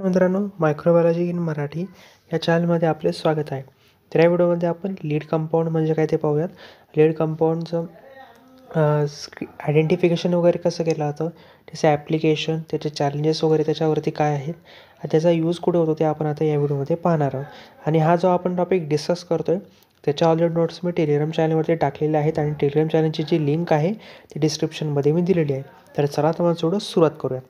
मित्रांनो, microbiology in Marathi या चॅनलमध्ये आपले स्वागत आहे. तर या व्हिडिओमध्ये आपण लीड कंपाऊंड म्हणजे काय ते पाहूयात. लीड कंपाऊंडचं आयडेंटिफिकेशन वगैरे कसं केलं जातं, त्याचं ॲप्लिकेशन, त्याचे चॅलेंजेस वगैरे त्याच्यावरती काय आहेत आणि त्याचा यूज कुठे होतो ते आपण आता या व्हिडिओमध्ये पाहणार आहोत. आणि हा जो आपण टॉपिक डिस्कस करतो आहे त्याच्या ऑलरेडी नोट्स मी टेलिग्राम चॅनलवरती टाकलेले आहेत आणि टेलिग्राम चॅनलची जी लिंक आहे ती डिस्क्रिप्शनमध्ये मी दिलेली आहे. तर चला तुम्हाला थोडं सुरुवात करूया.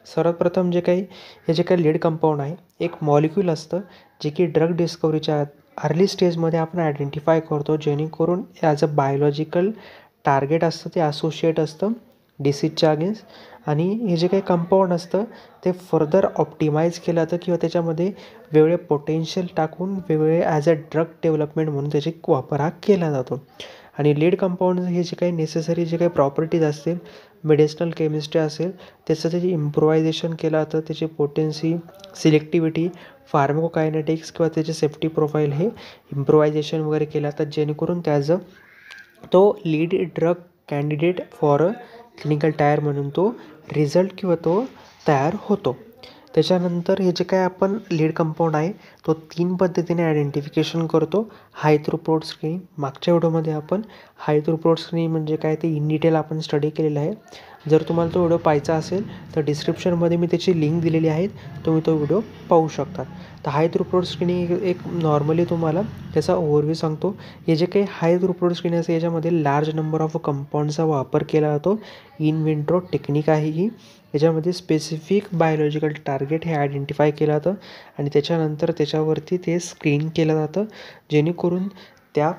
सर्वात प्रथम हे जे काही लीड कंपाऊंड आहे, एक मॉलिक्यूल असतं जे की ड्रग डिस्कवरीच्या अर्ली स्टेजमध्ये आपण आयडेंटिफाय करतो, जेणेकरून ॲज अ बायोलॉजिकल टार्गेट असतं, ते असोशिएट असतं डिसीजच्या अगेन्स्ट. आणि हे जे काही कंपाऊंड असतं ते फर्दर ऑप्टिमाइज केलं जातं किंवा त्याच्यामध्ये वेगळे पोटेन्शियल टाकून वेगवेगळे ॲज अ ड्रग डेव्हलपमेंट म्हणून त्याची वापर हा केला जातो. आणि लीड कंपाऊंड हे जे काही नेसेसरी जे काही प्रॉपर्टीज असतील, मेडिसिनल केमिस्ट्री असेल, त्याची इम्प्रोवायझेशन केलं जातं, त्याची पोटेन्सी, सिलेक्टिव्हिटी, फार्माकोकायनेटिक्स किंवा त्याचे सेफ्टी प्रोफाईल हे इम्प्रोवायझेशन वगैरे केलं जातं, जेणेकरून त्याचं तो lead drug candidate for a clinical trial म्हणून तो रिझल्ट किंवा तो तयार होतो. त्याच्यानंतर हे जे काय आपण लीड कंपाऊंड आहे तो 3 पद्धतीने आयडेंटिफिकेशन करतो. हाय थ्रूपुट स्क्रीनिंग, मागच्या व्हिडिओमध्ये आपण हाय थ्रूपुट स्क्रीनिंग म्हणजे काय ते इन डिटेल आपण स्टडी केलेलं आहे. जर तुम्हाला तो व्हिडिओ पाहायचा असेल तर डिस्क्रिप्शनमध्ये मी त्याची लिंक दिलेली आहे, तुम्ही तो व्हिडिओ पाहू शकता. तर हाय थ्रूपुट स्क्रीनिंग एक नॉर्मली तुम्हाला त्याचा ओव्हरव्ह्यू सांगतो. हे जे काही हाय थ्रूपुट स्क्रीनिंग असते याच्यामध्ये लार्ज नंबर ऑफ कंपाऊंडचा वापर केला जातो. इन विट्रो टेक्निक आहे ही. याच्यामध्ये स्पेसिफिक बायोलॉजिकल टार्गेट हे आयडेंटिफाय केलं जातं आणि त्याच्यानंतर त्याच्यावरती ते स्क्रीन केलं जातं, जेणेकरून त्या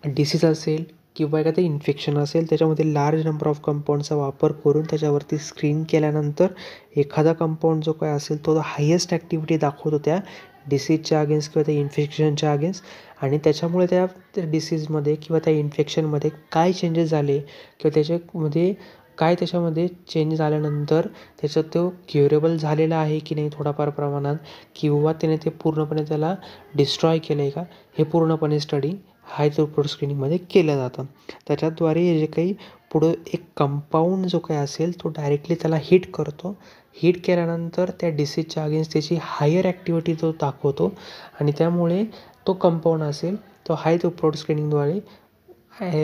डिसीज असेल किंवा एखादं इन्फेक्शन असेल त्याच्यामध्ये लार्ज नंबर ऑफ कंपाऊंडचा वापर करून त्याच्यावरती स्क्रीन केल्यानंतर एखादा कंपाऊंड जो काय असेल तो हायेस्ट ॲक्टिव्हिटी दाखवतो त्या डिसीजच्या अगेन्स्ट किंवा त्या इन्फेक्शनच्या अगेन्स्ट. आणि त्याच्यामुळे त्या डिसीजमध्ये किंवा त्या इन्फेक्शनमध्ये काय चेंजेस झाले किंवा त्याच्यामध्ये काय त्याच्यामध्ये चेंज झाल्यानंतर त्याच्यात तो क्युरेबल झालेला आहे की नाही थोडाफार प्रमाणात, किंवा त्याने ते पूर्णपणे त्याला डिस्ट्रॉय केलं आहे का, हे पूर्णपणे स्टडी हाय थ्रूपुट स्क्रीनिंगमध्ये केलं जातं. त्याच्याद्वारे हे जे काही पुढं एक कंपाऊंड जो काही असेल तो डायरेक्टली त्याला हिट करतो. हिट केल्यानंतर त्या डिसीजच्या अगेन्स्ट त्याची हायर ॲक्टिव्हिटी तो दाखवतो आणि त्यामुळे तो कंपाऊंड असेल तो हाय थ्रूपुट स्क्रीनिंगद्वारे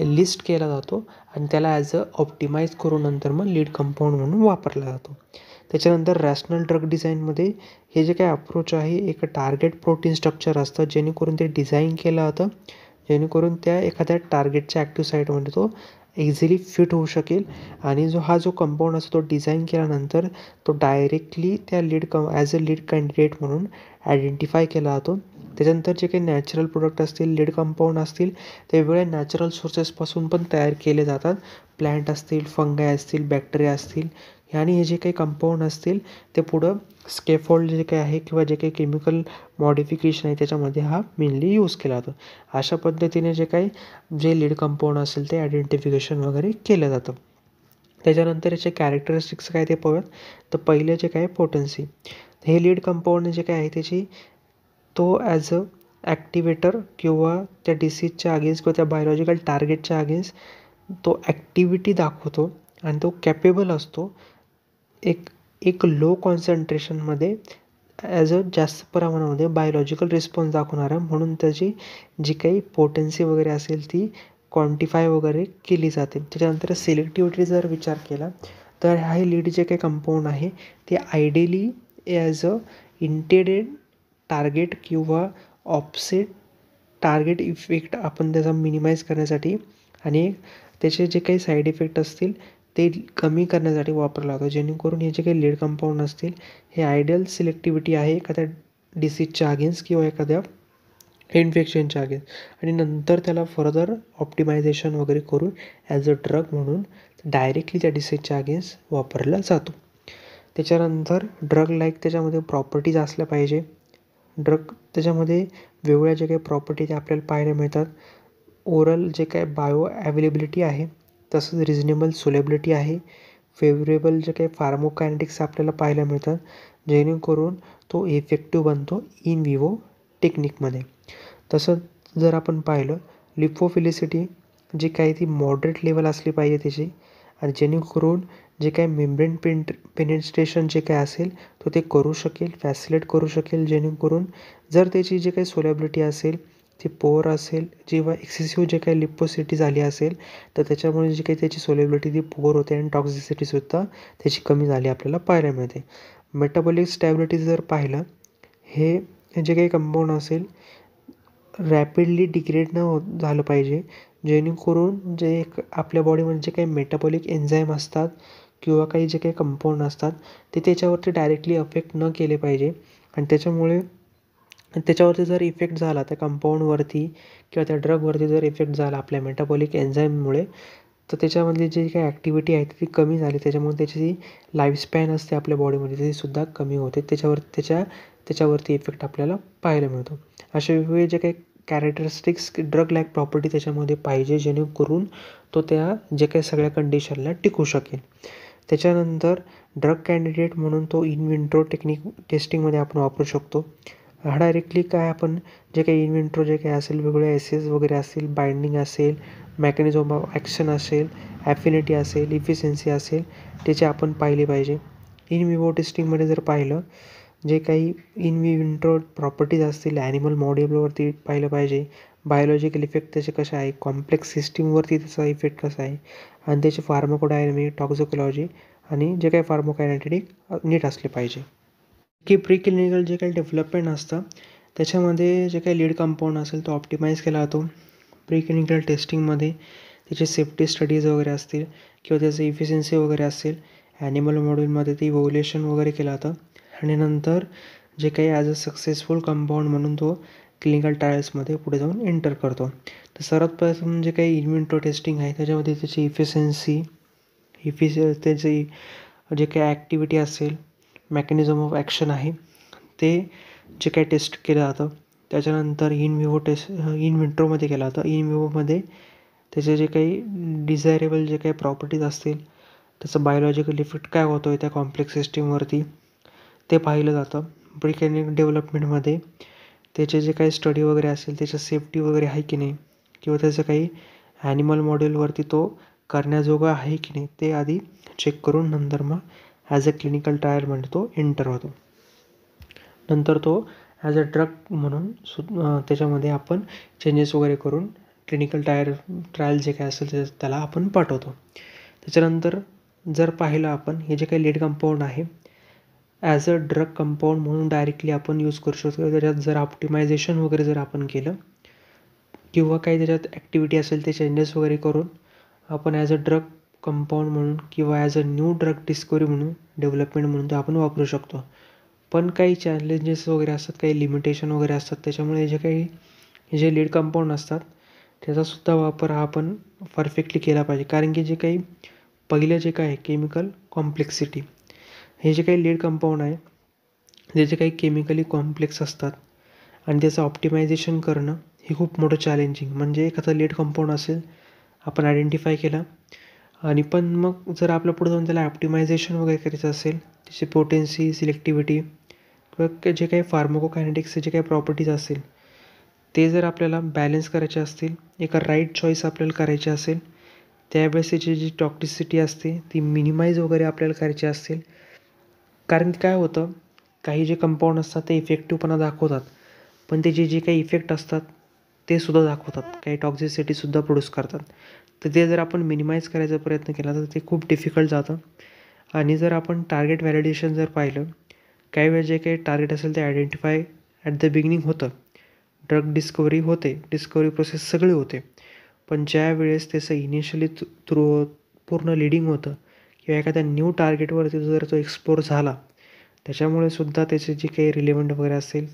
लिस्ट केला जातो आणि त्याला ॲज अ ऑप्टिमाइज करून नंतर मग लीड कंपाऊंड म्हणून वापरला जातो. त्याच्यानंतर रॅशनल ड्रग डिझाईनमध्ये हे जे काही अप्रोच आहे एक टार्गेट प्रोटीन स्ट्रक्चर असतं, जेणेकरून ते डिझाईन केलं जातं, जेणेकरून त्या एखाद्या टार्गेटच्या ॲक्टिव्ह साईटमध्ये तो इझिली फिट होऊ शकेल. आणि जो कंपाऊंड असतो तो डिझाईन केल्यानंतर तो डायरेक्टली त्या ॲज अ लीड कॅन्डिडेट म्हणून आयडेंटिफाय केला जातो. त्याच्यानंतर जे काही नॅचरल प्रोडक्ट असतील, लीड कंपाऊंड असतील, ते वेगवेगळ्या नॅचरल सोर्सेसपासून पण तयार केले जातात. प्लॅन्ट असतील, फंगाय असतील, बॅक्टेरिया असतील, आणि हे जे काही कंपाऊंड असतील ते पुढं स्केफोल्ड जे काही आहे किंवा जे काही केमिकल मॉडिफिकेशन आहे त्याच्यामध्ये हा मेनली यूज केला जातो. अशा पद्धतीने जे लीड कंपाऊंड असेल ते आयडेंटिफिकेशन वगैरे केलं जातं. त्याच्यानंतर याचे कॅरेक्टरिस्टिक्स काय ते पाहूयात. तर पहिले जे काय पोटन्सी, हे लीड कंपाऊंड जे काय आहे त्याची तो ॲज अ ॲक्टिवेटर किंवा त्या डिसीजच्या अगेन्स्ट किंवा त्या बायोलॉजिकल टार्गेटच्या अगेन्स्ट तो ॲक्टिव्हिटी दाखवतो आणि तो कॅपेबल असतो एक लो कॉन्सन्ट्रेशनमध्ये ॲज अ जास्त प्रमाणामध्ये बायोलॉजिकल रिस्पॉन्स दाखवणारा, म्हणून त्याची जी काही पोटेन्सी वगैरे असेल ती क्वांटिफाय वगैरे केली जाते. त्याच्यानंतर सिलेक्टिव्हिटी जर विचार केला तर हे लीड जे काही कंपाऊंड आहे ते आयडियली ॲज अ इंटेडेड टार्गेट किंवा ऑफसेट टार्गेट इफेक्ट आपण त्याचा मिनिमाइज करण्यासाठी आणि त्याचे जे काही साईड इफेक्ट असतील ते कमी करण्यासाठी वापरला जातो, जेणेकरून हे जे काही लीड कंपाऊंड असतील हे आयडियल सिलेक्टिव्हिटी आहे एखाद्या डिसीजच्या अगेन्स्ट किंवा एखाद्या इन्फेक्शनच्या अगेन्स्ट, आणि नंतर त्याला फर्दर ऑप्टिमायझेशन वगैरे करून ॲज अ ड्रग म्हणून डायरेक्टली त्या डिसीजच्या अगेन्स्ट वापरला जातो. त्याच्यानंतर ड्रग लाईक त्याच्यामध्ये प्रॉपर्टीज असल्या पाहिजे. त्याच्यामध्ये वेगवेगळ्या जे काही प्रॉपर्टीज आपल्याला पाहायला मिळतात. ओरल जे काय बायो अवेलेबिलिटी आहे, तसंच रिजनेबल सोलेबिलिटी आहे, फेवरेबल जे काही फार्मोकायनेटिक्स आपल्याला पाहायला मिळतात, जेणेकरून तो इफेक्टिव्ह बनतो इन विवो टेक्निकमध्ये. तसंच जर आपण पाहिलं लिपोफिलिसिटी जी काही ती मॉडरेट लेवल असली पाहिजे त्याची, आणि जेणेकरून जे काही मेम्ब्रेन पेनिट्रेशन जे काही असेल तो ते करू शकेल, फॅसिलेट करू शकेल, जेणेकरून जर त्याची जी काही सोलॅबिलिटी असेल ती पोअर असेल किंवा एक्सेसिव्ह जे काही लिपोसिटी झाली असेल तर त्याच्यामुळे जी काही त्याची सोलॅबिलिटी ती पोअर होते आणि टॉक्झिसिटीसुद्धा त्याची कमी झाली आपल्याला पाहायला मिळते. मेटाबॉलिक स्टॅबिलिटी जर पाहिलं, हे जे काही कंपाऊंड असेल रॅपिडली डिग्रेड न झालं पाहिजे, जेणेकरून जे एक आपल्या बॉडीमध्ये जे काही मेटाबॉलिक एन्झाईम असतात किंवा काही जे काही कंपाऊंड असतात ते त्याच्यावरती डायरेक्टली अफेक्ट न केले पाहिजे. आणि त्याच्यावरती जर इफेक्ट झाला त्या कंपाऊंडवरती किंवा त्या ड्रगवरती जर इफेक्ट झाला आपल्या मेटाबॉलिक एन्झाईममुळे, तर त्याच्यामधली जी काही ॲक्टिव्हिटी आहे ती कमी झाली, त्याच्यामुळे त्याची जी लाईफस्पॅन असते आपल्या बॉडीमध्ये ती सुद्धा कमी होते. त्याच्यावरती इफेक्ट आपल्याला पाहायला मिळतो. असे वेगवेगळे जे काही कॅरेक्टरिस्टिक्स ड्रग लाईक प्रॉपर्टी त्याच्यामध्ये पाहिजे, जेणेकरून तो त्या जे काही सगळ्या कंडिशनला टिकू शकेल. त्याच्यानंतर ड्रग कॅन्डिडेट म्हणून तो इन विट्रो टेस्टिंगमध्ये आपण वापरू शकतो. हा डायरेक्टली काय आपण जे काही इन विट्रो जे काही असेल वेगवेगळे एसेस वगैरे असतील, बाइंडिंग असेल, मेकॅनिझम ऑफ ॲक्शन असेल, ॲफिनिटी असेल, इफिशियन्सी असेल, त्याचे आपण पाहिले पाहिजे. इन विवो टेस्टिंगमध्ये जर पाहिलं, जे काही इन विट्रो प्रॉपर्टीज असतील ॲनिमल मॉडेलवरती पाहिलं पाहिजे. बायोलॉजिकल इफेक्ट त्याचे कसे आहे, कॉम्प्लेक्स सिस्टीमवरती त्याचा इफेक्ट कसा आहे आणि त्याचे फार्माकोडायनॅमिक, टॉक्झिकोलॉजी आणि जे काही फार्माकोकायनेटिक नीट असले पाहिजे. की प्री क्लिनिकल जे काही डेव्हलपमेंट असतं त्याच्यामध्ये जे काही लीड कंपाऊंड असेल तो ऑप्टिमाइज केला जातो. प्री क्लिनिकल टेस्टिंगमध्ये त्याचे सेफ्टी स्टडीज वगैरे असतील किंवा त्याचं इफिशियन्सी वगैरे असेल, ॲनिमल मॉडेलमध्ये ते इव्हॅल्युएशन वगैरे केलं जातं आणि नंतर जे काही ॲज अ सक्सेसफुल कंपाऊंड म्हणून तो क्लिनिकल ट्रायल्समध्ये पुढे जाऊन एंटर करतो. तर सर्वात प्रथम जे काही इन विट्रो टेस्टिंग आहे त्याच्यामध्ये त्याची इफिशियन्सी, त्याची जे काही ॲक्टिव्हिटी असेल, मेकॅनिझम ऑफ ॲक्शन आहे ते जे काही टेस्ट केलं जातं. त्याच्यानंतर इन विट्रोमध्ये केलं जातं. इन विवोमध्ये त्याचे जे काही डिझायरेबल जे काही प्रॉपर्टीज असतील, त्याचं बायोलॉजिकल इफेक्ट काय होतो आहे त्या कॉम्प्लेक्स सिस्टीमवरती ते पाहिलं जातं. प्री क्लिनिकल डेव्हलपमेंटमध्ये त्याचे जे काही स्टडी वगैरे असेल, त्याच्या सेफ्टी वगैरे आहे की नाही किंवा त्याचं काही ॲनिमल मॉडेलवरती तो करण्याजोगा आहे की नाही ते आधी चेक करून नंतर मग ॲज अ क्लिनिकल ट्रायलमध्ये तो एंटर होतो. नंतर तो ॲज अ ड्रग म्हणून त्याच्यामध्ये आपण चेंजेस वगैरे करून क्लिनिकल ट्रायल जे काही असेल त्याला आपण पाठवतो. त्याच्यानंतर जर पाहिलं आपण हे जे काही लीड कंपाऊंड आहे ॲज अ ड्रग कंपाऊंड म्हणून डायरेक्टली आपण यूज करू शकतो. त्याच्यात जर ऑप्टिमायझेशन वगैरे जर आपण केलं किंवा काही त्याच्यात ॲक्टिव्हिटी असेल ते चेंजेस वगैरे करून आपण ॲज अ ड्रग कंपाऊंड म्हणून किंवा as a new drug discovery म्हणून डेव्हलपमेंट म्हणून ते आपण वापरू शकतो. पण काही चॅलेंजेस वगैरे असतात, काही लिमिटेशन वगैरे असतात. त्याच्यामुळे हे जे लीड कंपाऊंड असतात त्याचासुद्धा वापर हा आपण परफेक्टली केला पाहिजे. कारण की जे काही पहिलं जे काय आहे केमिकल कॉम्प्लेक्सिटी, हे जे काही लीड कंपाऊंड आहे ते जे काही केमिकली कॉम्प्लेक्स असतात आणि त्याचं ऑप्टिमायझेशन करणं हे खूप मोठं चॅलेंजिंग. म्हणजे एखादा लीड कंपाऊंड असेल आपण आयडेंटिफाय केला आणि पण मग जर आपलं पुढे जाऊन त्याला ऑप्टिमायझेशन वगैरे करायचं असेल, त्याची पोटेन्सी, सिलेक्टिव्हिटी किंवा जे काही फार्माकोकायनेटिक्सचे जे काही प्रॉपर्टीज असतील ते जर आपल्याला बॅलन्स करायचे असतील, एका राईट चॉईस आपल्याला करायची असेल, त्यावेळेस त्याची जी टॉक्सिसिटी असते ती मिनिमाइज वगैरे आपल्याला करायची असेल. कारण काय होतं, काही जे कंपाऊंड असतात ते इफेक्टिव्हपणा दाखवतात, पण त्याचे जे काही इफेक्ट असतात ते सुद्धा दाखवतात, काही टॉक्झिसिटीसुद्धा प्रोड्यूस करतात. तर ते जर आपण मिनिमाइज करायचा प्रयत्न केला तर ते खूप डिफिकल्ट जातं. आणि जर आपण टार्गेट व्हॅलिडेशन जर पाहिलं, काही वेळेस जे काही टार्गेट असेल ते आयडेंटिफाय ॲट द बिगिनिंग होतं, ड्रग डिस्कवरी होते, डिस्कवरी प्रोसेस सगळी होते. पण ज्या वेळेस त्याचं इनिशियली पूर्ण लिडिंग होतं किंवा एखाद्या न्यू टार्गेटवरती जर तो एक्सप्लोर झाला, त्याच्यामुळे सुद्धा त्याचे जे काही रिलेव्हंट वगैरे असेल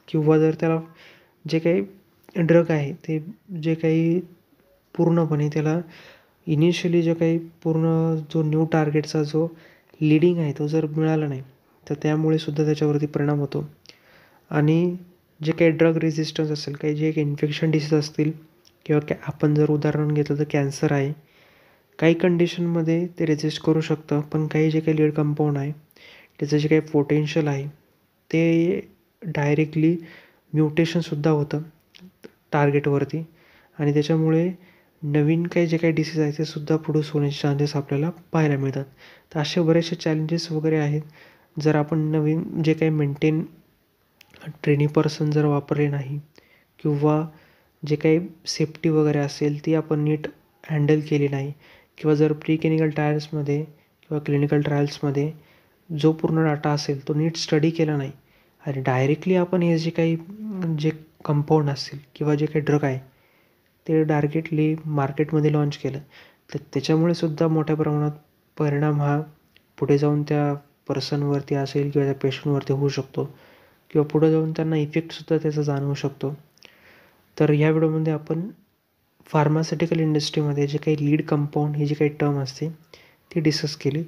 किंवा जर त्याला जे काही ड्रग आहे ते जे काही पूर्णपणे त्याला इनिशियली जो काही पूर्ण जो न्यू टार्गेटचा जो लिडिंग आहे तो जर मिळाला नाही, तर त्यामुळे सुद्धा त्याच्यावरती परिणाम होतो. आणि जे काही ड्रग रेझिस्टन्स असेल, काही जे काही इन्फेक्शन डिसीज असतील किंवा आपण जर उदाहरण घेतलं तर कॅन्सर आहे, काही कंडिशनमध्ये ते रेझिस्ट करू शकतं. पण काही जे काही लीड कंपाऊंड आहे त्याचं जे काही पोटेन्शियल आहे ते डायरेक्टली म्युटेशनसुद्धा होतं टार्गेटवरती आणि त्याच्यामुळे नवीन काही जे काही डिसीज आहे ते सुद्धा प्रोड्यूस होण्याचे चान्सेस आपल्याला पाहायला मिळतात. तर असे बरेचसे चॅलेंजेस वगैरे आहेत. जर आपण नवीन जे काही मेंटेन ट्रेनी पर्सन जर वापरले नाही किंवा जे काही सेफ्टी वगैरे असेल ती आपण नीट हँडल केली नाही किंवा जर प्री क्लिनिकल ट्रायल्समध्ये किंवा क्लिनिकल ट्रायल्समध्ये जो पूर्ण डाटा असेल तो नीट स्टडी केला नाही आणि डायरेक्टली आपण हे जे काही जे कंपाऊंड असेल किंवा जे काही ड्रग आहे ते डायरेक्टली मार्केटमध्ये लॉन्च केलं तर त्याच्यामुळे सुद्धा मोठ्या प्रमाणात परिणाम हा पुढे जाऊन त्या पर्सनवरती असेल किंवा त्या पेशंटवरती होऊ शकतो किंवा पुढे जाऊन त्यांना इफेक्टसुद्धा त्याचा जाणवू शकतो. तर या व्हिडिओमध्ये आपण फार्मास्युटिकल इंडस्ट्रीमध्ये जे काही लीड कंपाऊंड ही जी काही टर्म असते ती डिस्कस केली.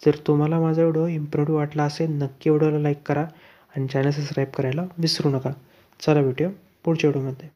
जर तुम्हाला माझा व्हिडिओ इम्प्रोव्ह वाटला असेल नक्की व्हिडिओला लाईक करा आणि चॅनल सबस्क्राईब करायला विसरू नका. चला भेटूया पुढच्या व्हिडिओमध्ये.